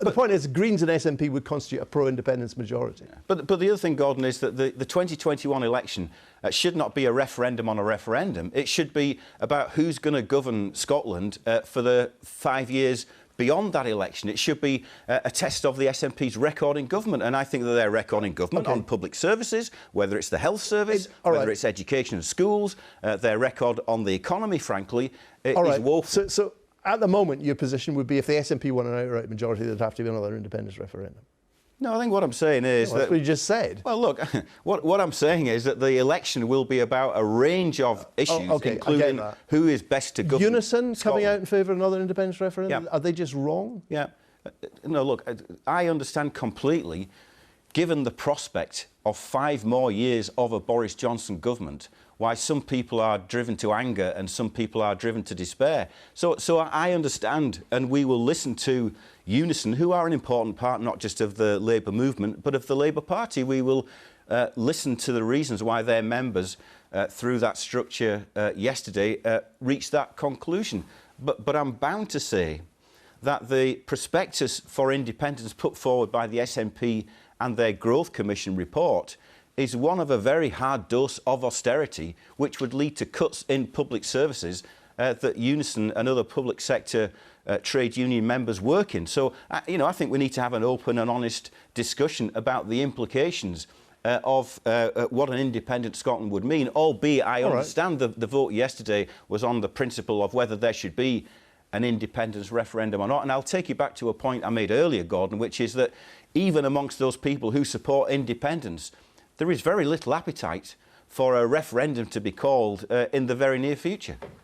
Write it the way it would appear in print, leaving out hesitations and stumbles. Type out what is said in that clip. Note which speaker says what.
Speaker 1: The point is, Greens and SNP would constitute a pro-independence majority.
Speaker 2: Yeah. But the other thing, Gordon, is that the 2021 election should not be a referendum on a referendum. It should be about who's going to govern Scotland for the 5 years beyond that election. It should be a test of the SNP's record in government, and I think that their record in government on public services, whether it's the health service, whether it's education and schools, their record on the economy, frankly, is woeful.
Speaker 1: So at the moment, your position would be if the SNP won an outright majority, there'd have to be another independence referendum.
Speaker 2: No, I think what I'm saying is
Speaker 1: that's what you just said.
Speaker 2: Well, look, what I'm saying is that the election will be about a range of issues, including who is best to govern
Speaker 1: UNISON coming out in favour of another independence referendum?
Speaker 2: Yeah.
Speaker 1: Are they just wrong?
Speaker 2: Yeah. No, look, I understand completely, given the prospect of 5 more years of a Boris Johnson government, why some people are driven to anger and some people are driven to despair. So I understand, and we will listen to UNISON, who are an important part not just of the Labour movement, but of the Labour Party. We will listen to the reasons why their members, through that structure yesterday, reached that conclusion. But I'm bound to say that the prospectus for independence put forward by the SNP and their Growth Commission report is one of a very hard dose of austerity, which would lead to cuts in public services that UNISON and other public sector trade union members work in. So, I think we need to have an open and honest discussion about the implications of what an independent Scotland would mean, albeit I understand the vote yesterday was on the principle of whether there should be an independence referendum or not. And I'll take you back to a point I made earlier, Gordon, which is that even amongst those people who support independence, there is very little appetite for a referendum to be called in the very near future.